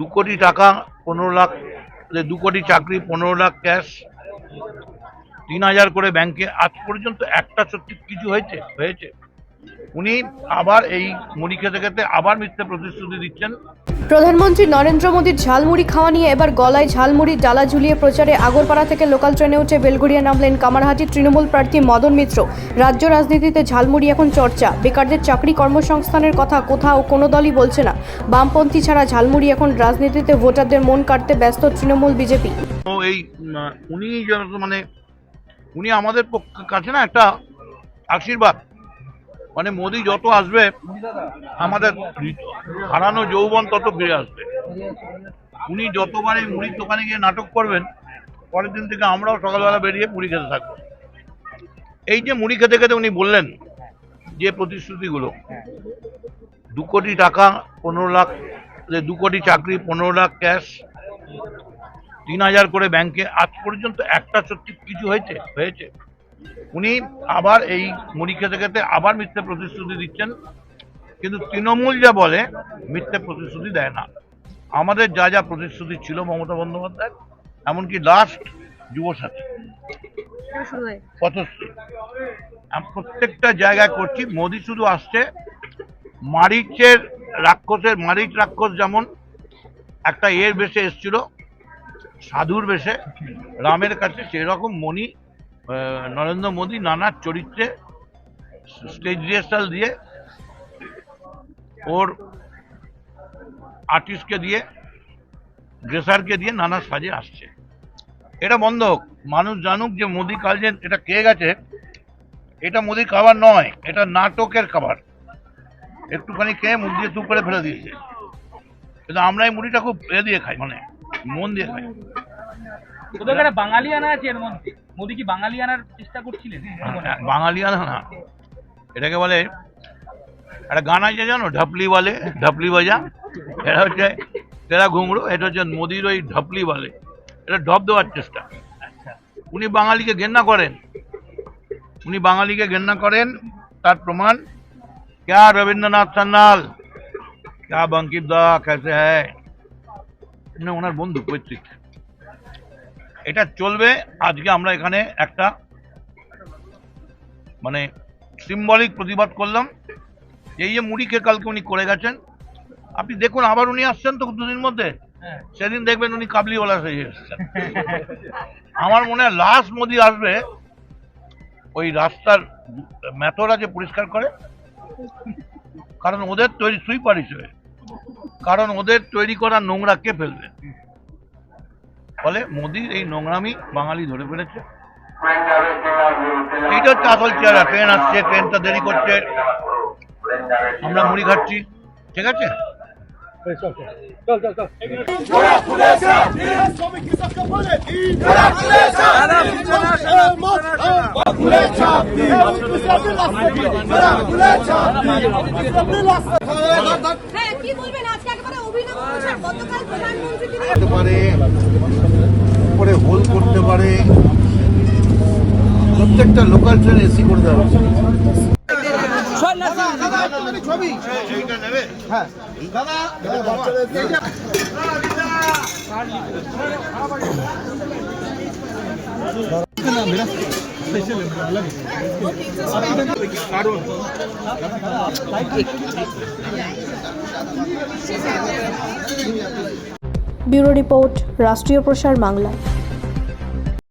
2 কোটি টাকা 15 লাখ, 2 কোটি চাকরি, 15 লাখ ক্যাশ, 3000 করে ব্যাংকে। আজ পর্যন্ত একটা সত্যি কিছু হয়েছে? উনি আবার এই মুড়ি খেতে খেতে আবার মিথ্যে প্রতিশ্রুতি দিচ্ছেন। প্রধানমন্ত্রী নরেন্দ্র মোদীর ঝালমুড়ি খাওয়া নিয়ে এবার গলায় ঝালমুড়ির ডালা ঝুলিয়ে প্রচারে আগরপাড়া থেকে লোকাল ট্রেনে উঠে বেলঘড়িয়া নামলেন কামারহাটির তৃণমূল প্রার্থী মদন মিত্র। রাজ্য রাজনীতিতে ঝালমুড়ি এখন চর্চা। বেকারদের চাকরি কর্মসংস্থানের কথা কোথাও কোনো দলই বলছে না। বামপন্থী ছাড়া ঝালমুড়ি এখন রাজনীতিতে ভোটারদের মন কাটতে ব্যস্ত তৃণমূল বিজেপি। তো এই উনি আমাদের কাছে না একটা আশীর্বাদ। মোদি যত আসবে আমাদের হারানো যৌবন তত ফিরে আসবে। উনি যতবার এই মুড়ির দোকানে গিয়ে নাটক করবেন, পরের দিন থেকে আমরাও সকালবেলা বেরিয়ে মুড়ি খেতে থাকবো। এই যে মুড়ি খেতে খেতে উনি বললেন যে প্রতিশ্রুতিগুলো, 2 কোটি টাকা 15 লাখ, 2 কোটি চাকরি, 15 লাখ ক্যাশ, 3000 করে ব্যাংকে। আজ পর্যন্ত একটা সত্যি কিছু হয়েছে? উনি আবার এই মুড়ি খেতে খেতে আবার মিথ্যে প্রতিশ্রুতি দিচ্ছেন। কিন্তু তৃণমূল যা বলে মিথ্যে প্রতিশ্রুতি দেয় না। আমাদের যা যা প্রতিশ্রুতি ছিল মমতা বন্দ্যোপাধ্যায়, এমনকি লাস্ট যুবসাথী পথশ্রী, প্রত্যেকটা জায়গায় করছি। মোদি শুধু আসছে মারিচ রাক্ষস যেমন একটা বেশে এসছিল, সাধুর বেশে রামের কাছে, সেরকম নরেন্দ্র মোদী নানা চরিত্রে স্টেজ রিহার্সাল দিয়ে, ওর আর্টিস্টকে দিয়ে, ড্রেসারকে দিয়ে নানা সাজে আসছে। এটা বন্ধ হোক, মানুষ জানুক যে মোদি কাল যে এটা খেয়ে গেছে, এটা মোদির খাবার নয়, এটা নাটকের খাবার। একটুখানি খেয়ে মুখ দিয়ে তুপ করে ফেলে দিয়েছে। কিন্তু আমরা এই মুড়িটা খুব দিয়ে খাই, মন দিয়ে খাই। বাঙালিয়ানা আছে এর মধ্যে। মোদি কি বাঙালিয়ানার চেষ্টা করছিলেন? বাঙালিয়ানা না, এটাকে বলে, একটা গান আছে জানো, ঢপলি বলে, ঢপলি বাজা। এটা হচ্ছে তেরা ঘুঙরু, এটা হচ্ছে মোদির ওই ঢপলি বলে, এটা ঢপ দেওয়ার চেষ্টা। উনি বাঙালিকে ঘেন্না করেন, তার প্রমাণ ক্যা রবীন্দ্রনাথ সান্যাল, ক্যা বঙ্কিম দা कैसे है, ওনার বন্ধু পৈতৃক। এটা চলবে। আজকে আমরা এখানে একটা সিম্বলিক প্রতিবাদ করলাম। এই যে মুড়ি খেয়ে কালকে উনি করে গেছেন, আপনি দেখুন আবার উনি আসছেন তো 2 দিন মধ্যে, সেদিন দেখবেন উনি কাবলিওয়ালা সেজে এসেছেন। আমার মনে হয় লাস্ট মোদি আসবে ওই রাস্তার মেথরা যে পরিষ্কার করে, কারণ ওদের তৈরি সুইপার হিসেবে, কারণ ওদের তৈরি করা নোংরা কে ফেলবে? ফলে মোদির এই নোংরামি বাঙালি ধরে ফেলেছে। এইটা হচ্ছে আসল চেহারা। ট্রেন আসছে, ট্রেনটা দেরি করছে, আমরা মুড়ি খাচ্ছি, ঠিক আছে? উপরে হোল করতে পারে, প্রত্যেকটা লোকাল ট্রেন এসি করে দেওয়া হচ্ছে। ব্যুরো রিপোর্ট, রাষ্ট্রীয় প্রসার বাংলা।